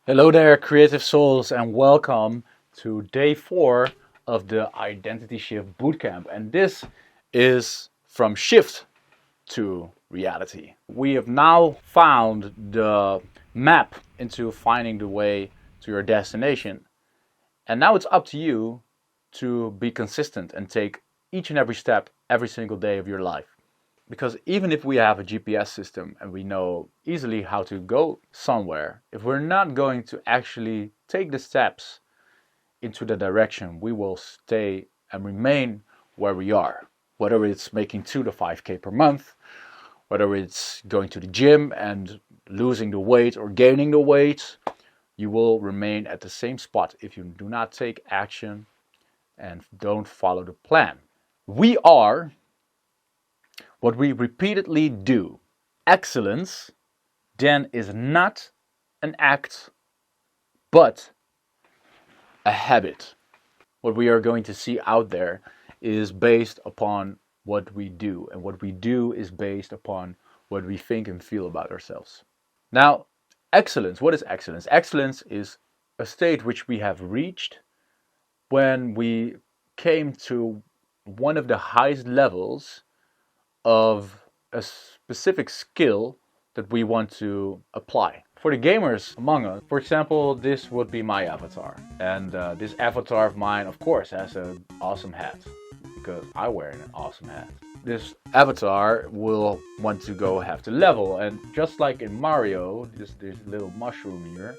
Hello there, creative souls, and welcome to day 4 of the Identity Shift Bootcamp. And this is from shift to reality. We have now found the map into finding the way to your destination. And now it's up to you to be consistent and take each and every step every single day of your life. Because even if we have a GPS system and we know easily how to go somewhere, if we're not going to actually take the steps into the direction, we will stay and remain where we are. Whether it's making 2 to 5K per month, whether it's going to the gym and losing the weight or gaining the weight, you will remain at the same spot if you do not take action and don't follow the plan. We are what we repeatedly do. Excellence then is not an act, but a habit. What we are going to see out there is based upon what we do, and what we do is based upon what we think and feel about ourselves. Now, excellence, what is excellence? Excellence is a state which we have reached when we came to one of the highest levels of a specific skill that we want to apply. For the gamers among us, for example, this would be my avatar. And this avatar of mine, of course, has an awesome hat because I wear an awesome hat. This avatar will want to go have to level, and just like in Mario, this little mushroom here,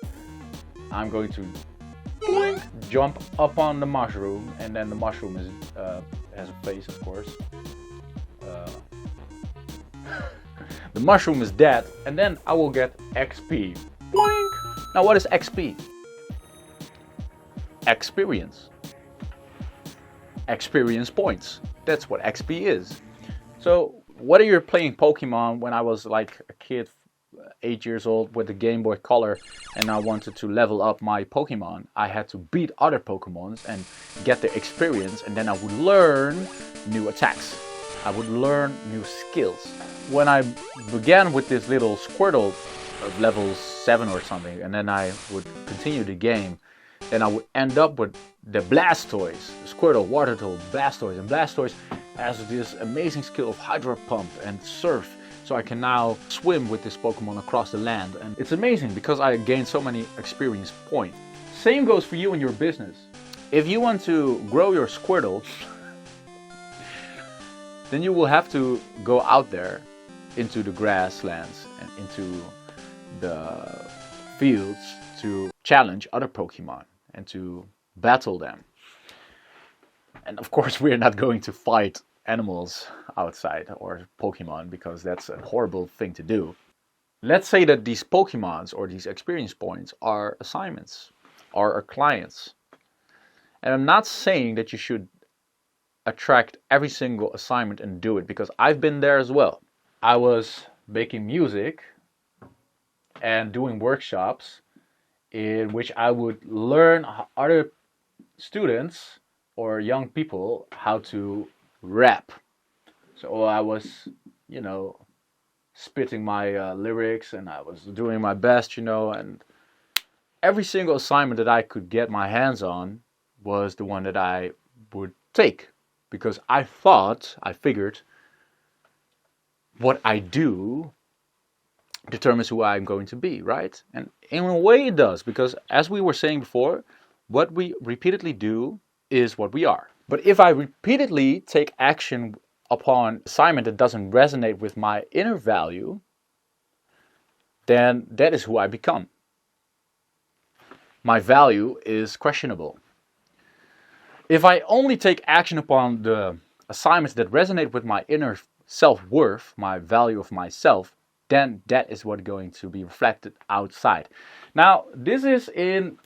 I'm going to jump up on the mushroom, and then the mushroom is has a face, of course. The mushroom is dead, and then I will get XP. Boink! Now what is XP? Experience. Experience points. That's what XP is. So whether you're playing Pokemon, when I was like a kid, 8 years old with the Game Boy Color, and I wanted to level up my Pokemon, I had to beat other Pokemons and get the experience, and then I would learn new attacks. I would learn new skills. When I began with this little Squirtle of level 7 or something, and then I would continue the game, then I would end up with the Blastoise, the Squirtle, Watertoad, Blastoise, and Blastoise has this amazing skill of Hydro Pump and Surf, so I can now swim with this Pokemon across the land, and it's amazing because I gained so many experience points. Same goes for you in your business. If you want to grow your Squirtle, then you will have to go out there into the grasslands and into the fields to challenge other Pokemon and to battle them. And of course, we're not going to fight animals outside or Pokemon because that's a horrible thing to do. Let's say that these Pokemons or these experience points are assignments, are our clients. And I'm not saying that you should attract every single assignment and do it, because I've been there as well. I was making music and doing workshops in which I would learn other students or young people how to rap. So I was, spitting my lyrics, and I was doing my best, and every single assignment that I could get my hands on was the one that I would take, because I figured what I do determines who I'm going to be, right? And in a way it does, because as we were saying before, what we repeatedly do is what we are. But if I repeatedly take action upon assignment that doesn't resonate with my inner value, then that is who I become. My value is questionable. If I only take action upon the assignments that resonate with my inner self-worth, my value of myself, then that is what's going to be reflected outside. Now, this is in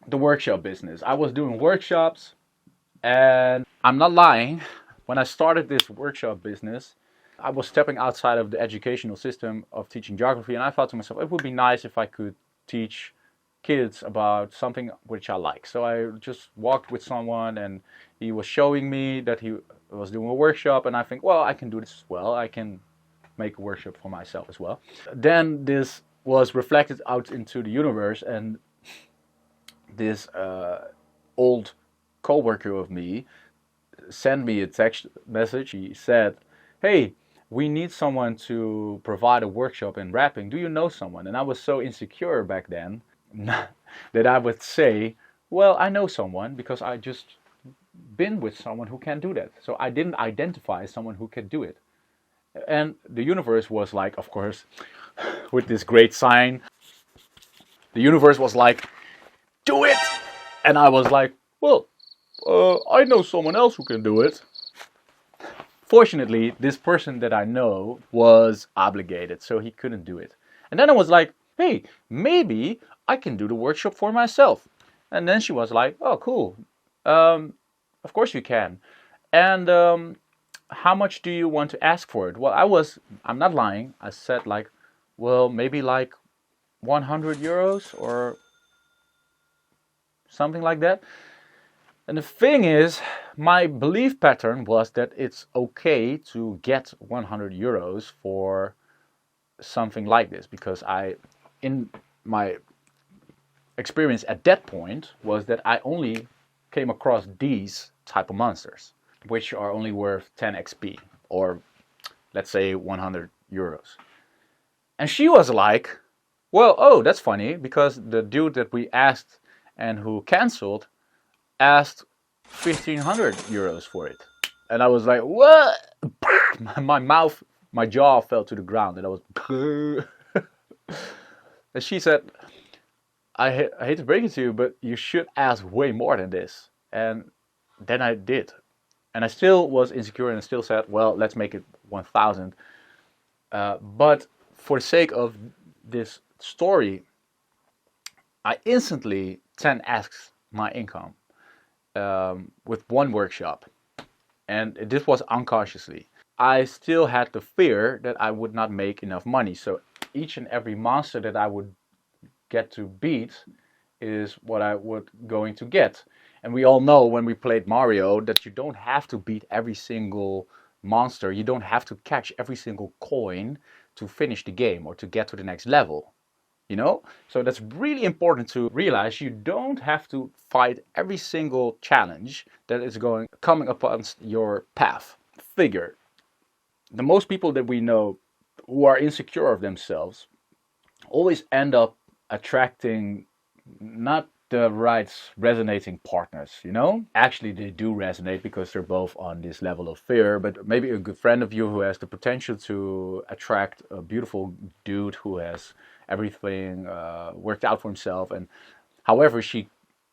the workshop business. I was doing workshops, and I'm not lying, when I started this workshop business, I was stepping outside of the educational system of teaching geography, and I thought to myself, it would be nice if I could teach kids about something which I like. So I just walked with someone, and he was showing me that he was doing a workshop, and I think, well, I can do this as well. I can make a workshop for myself as well. Then this was reflected out into the universe, and this old coworker of me sent me a text message. He said, "Hey, we need someone to provide a workshop in rapping. Do you know someone?" And I was so insecure back then that I would say, "Well, I know someone because I just been with someone who can do that." So I didn't identify someone who can do it. And the universe was like, of course, with this great sign, the universe was like, "Do it!" And I was like, "Well, I know someone else who can do it." Fortunately, this person that I know was obligated, so he couldn't do it. And then I was like, "Hey, maybe I can do the workshop for myself." And then she was like, "Oh, cool. Of course you can. And how much do you want to ask for it?" Well, I'm not lying. I said like, well, maybe like 100 euros or something like that. And the thing is, my belief pattern was that it's okay to get 100 euros for something like this, because in my experience at that point was that I only came across these type of monsters, which are only worth 10 XP, or let's say 100 euros. And she was like, "Well, oh, that's funny, because the dude that we asked and who canceled asked 1,500 euros for it." And I was like, "What?" My jaw fell to the ground, and I was. And she said, I hate to break it to you, but you should ask way more than this." And then I did. And I still was insecure, and I still said, "Well, let's make it 1,000. But for the sake of this story, I instantly 10x my income with one workshop. And this was unconsciously. I still had the fear that I would not make enough money. So each and every monster that I would get to beat is what I would going to get. And we all know when we played Mario that you don't have to beat every single monster. You don't have to catch every single coin to finish the game or to get to the next level. You know? So that's really important to realize. You don't have to fight every single challenge that is coming upon your path. Figure, the most people that we know who are insecure of themselves always end up attracting not the right resonating partners, you know? Actually, they do resonate because they're both on this level of fear, but maybe a good friend of you who has the potential to attract a beautiful dude who has everything worked out for himself, and however, she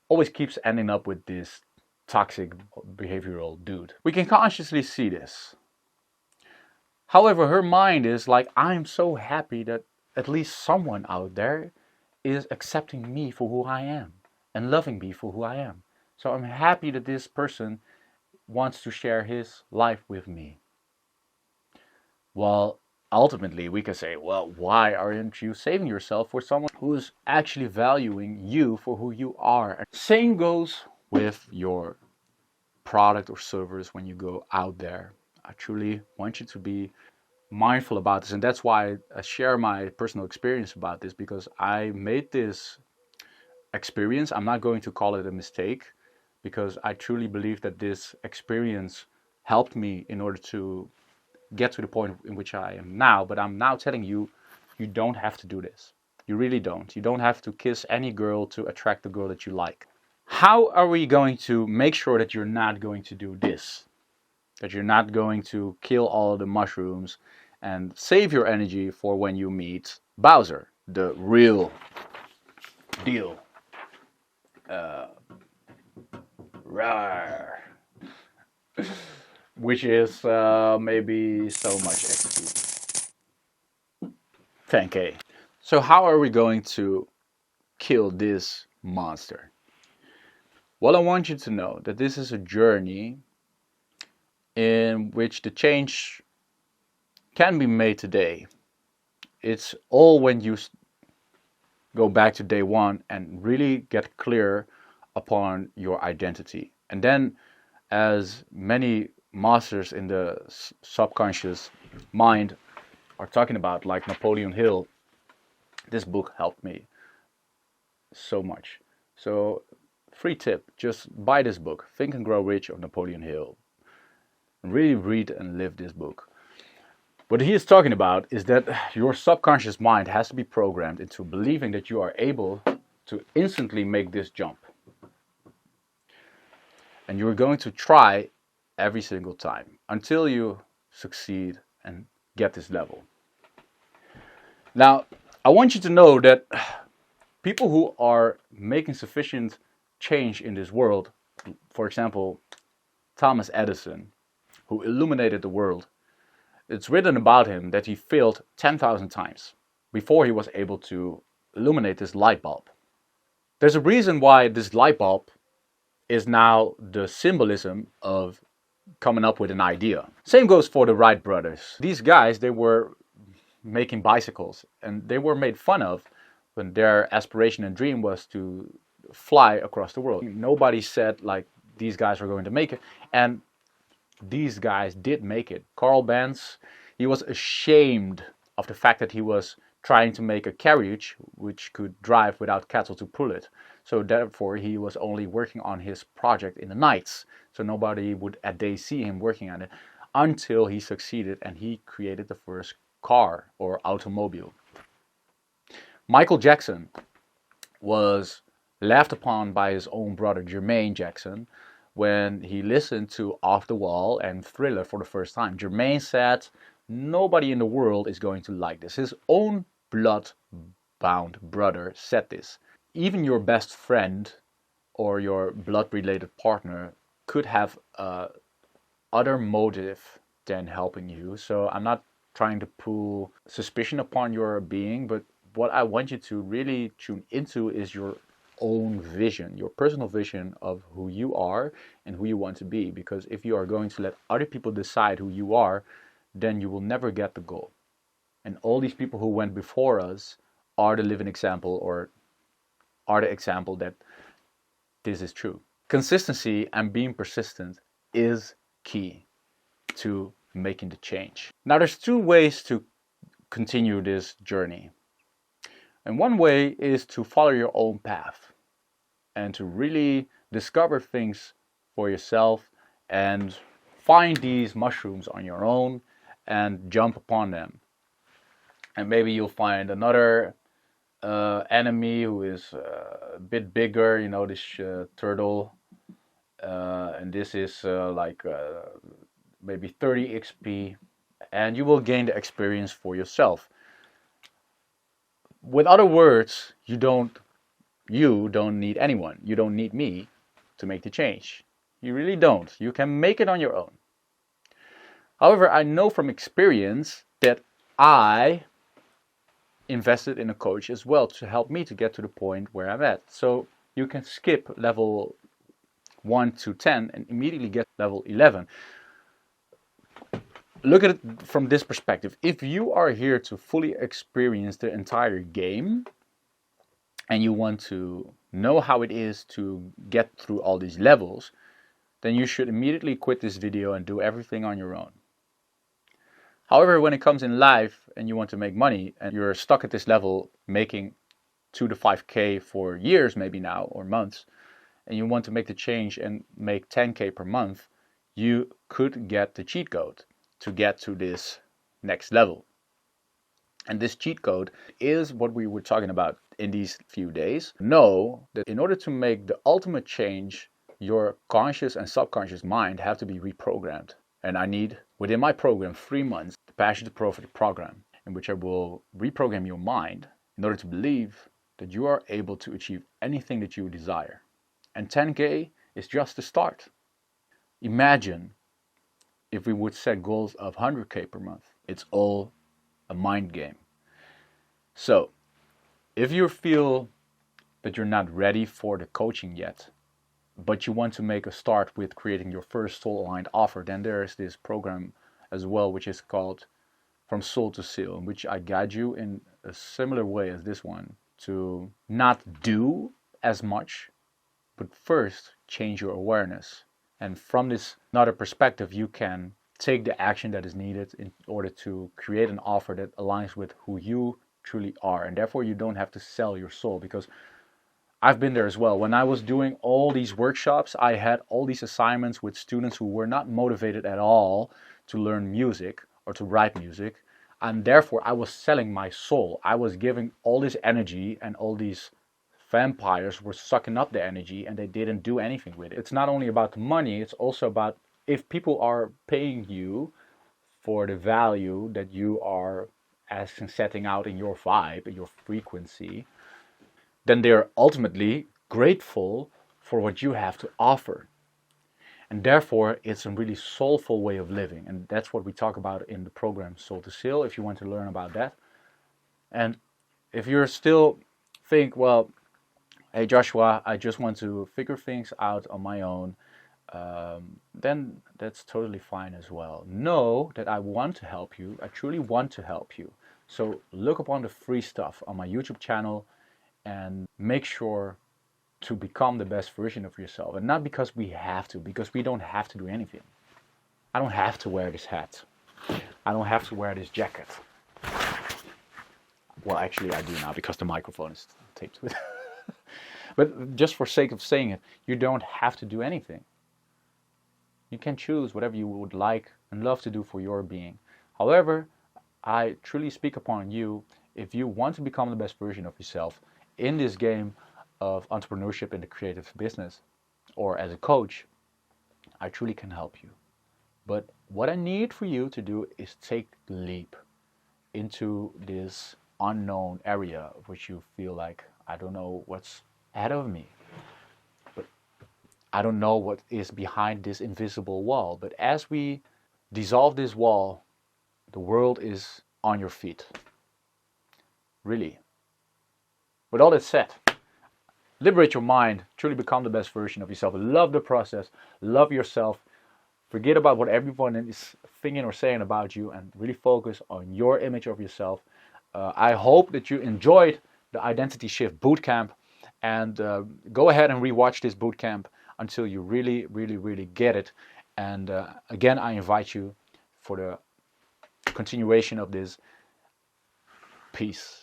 always keeps ending up with this toxic behavioral dude. We can consciously see this. However, her mind is like, "I'm so happy that at least someone out there is accepting me for who I am and loving me for who I am. So I'm happy that this person wants to share his life with me." Well, ultimately, we can say, well, why aren't you saving yourself for someone who is actually valuing you for who you are? Same goes with your product or service when you go out there. I truly want you to be mindful about this, and that's why I share my personal experience about this, because I made this experience. I'm not going to call it a mistake, because I truly believe that this experience helped me in order to get to the point in which I am now. But I'm now telling you, you don't have to do this. You really don't. You don't have to kiss any girl to attract the girl that you like. How are we going to make sure that you're not going to do this? That you're not going to kill all the mushrooms and save your energy for when you meet Bowser, the real deal. Rawr. Which is maybe so much XP. 10k. So how are we going to kill this monster? Well, I want you to know that this is a journey in which the change can be made today. It's all when you go back to day one and really get clear upon your identity. And then, as many masters in the subconscious mind are talking about, like Napoleon Hill, This book helped me so much. So, free tip, just buy this book, Think and Grow Rich of Napoleon Hill. Really read and live this book. What he is talking about is that your subconscious mind has to be programmed into believing that you are able to instantly make this jump. And you're going to try every single time until you succeed and get this level. Now, I want you to know that people who are making sufficient change in this world, for example, Thomas Edison, who illuminated the world, it's written about him that he failed 10,000 times before he was able to illuminate this light bulb. There's a reason why this light bulb is now the symbolism of coming up with an idea. Same goes for the Wright brothers. These guys, they were making bicycles and they were made fun of when their aspiration and dream was to fly across the world. Nobody said like these guys were going to make it, and these guys did make it. Carl Benz, he was ashamed of the fact that he was trying to make a carriage which could drive without cattle to pull it. So therefore he was only working on his project in the nights. So nobody would at day see him working on it until he succeeded and he created the first car or automobile. Michael Jackson was laughed upon by his own brother Jermaine Jackson when he listened to Off the Wall and Thriller for the first time. Jermaine said, nobody in the world is going to like this. His own blood-bound brother said this. Even your best friend or your blood-related partner could have other motive than helping you. So I'm not trying to pull suspicion upon your being, but what I want you to really tune into is your own vision, your personal vision of who you are and who you want to be. Because if you are going to let other people decide who you are, then you will never get the goal. And all these people who went before us are the living example, or are the example that this is true. Consistency and being persistent is key to making the change. Now there's two ways to continue this journey. And one way is to follow your own path and to really discover things for yourself and find these mushrooms on your own and jump upon them. And maybe you'll find another enemy who is a bit bigger, you know, this turtle. And this is maybe 30 XP, and you will gain the experience for yourself. With other words, you don't need anyone. You don't need me to make the change. You really don't. You can make it on your own. However, I know from experience that I invested in a coach as well to help me to get to the point where I'm at. So you can skip level 1 to 10 and immediately get level 11. Look at it from this perspective. If you are here to fully experience the entire game and you want to know how it is to get through all these levels, then you should immediately quit this video and do everything on your own. However, when it comes in life and you want to make money and you're stuck at this level making 2 to 5K for years maybe now, or months, and you want to make the change and make 10K per month, you could get the cheat code to get to this next level. And this cheat code is what we were talking about in these few days. Know that in order to make the ultimate change, your conscious and subconscious mind have to be reprogrammed. And I need, within my program, 3 months, the Passion to Profit program, in which I will reprogram your mind in order to believe that you are able to achieve anything that you desire. And 10K is just the start. Imagine if we would set goals of 100K per month. It's all a mind game. So, if you feel that you're not ready for the coaching yet, but you want to make a start with creating your first soul-aligned offer, then there is this program as well, which is called From Soul to Seal, in which I guide you in a similar way as this one to not do as much, but first change your awareness. And from this another perspective, you can take the action that is needed in order to create an offer that aligns with who you truly are. And therefore you don't have to sell your soul, because I've been there as well. When I was doing all these workshops, I had all these assignments with students who were not motivated at all to learn music or to write music. And therefore I was selling my soul. I was giving all this energy, and all these vampires were sucking up the energy, and they didn't do anything with it. It's not only about the money, it's also about, if people are paying you for the value that you are as setting out in your vibe, in your frequency, then they're ultimately grateful for what you have to offer. And therefore, it's a really soulful way of living. And that's what we talk about in the program Soul to Sail, if you want to learn about that. And if you're still think, well, hey Joshua, I just want to figure things out on my own, then that's totally fine as well. Know that I want to help you. I truly want to help you. So look upon the free stuff on my YouTube channel and make sure to become the best version of yourself. And not because we have to, because we don't have to do anything. I don't have to wear this hat. I don't have to wear this jacket. Well, actually I do now, because the microphone is taped to it. But just for sake of saying it, you don't have to do anything. You can choose whatever you would like and love to do for your being. However, I truly speak upon you, if you want to become the best version of yourself in this game of entrepreneurship in the creative business, or as a coach, I truly can help you. But what I need for you to do is take the leap into this unknown area, which you feel like, I don't know what's ahead of me. But I don't know what is behind this invisible wall. But as we dissolve this wall, the world is on your feet. Really. With all that said, liberate your mind, truly become the best version of yourself. Love the process, love yourself. Forget about what everyone is thinking or saying about you, and really focus on your image of yourself. I hope that you enjoyed the Identity Shift Bootcamp, and go ahead and rewatch this bootcamp until you really, really, really get it. And again, I invite you for the continuation of this. Peace.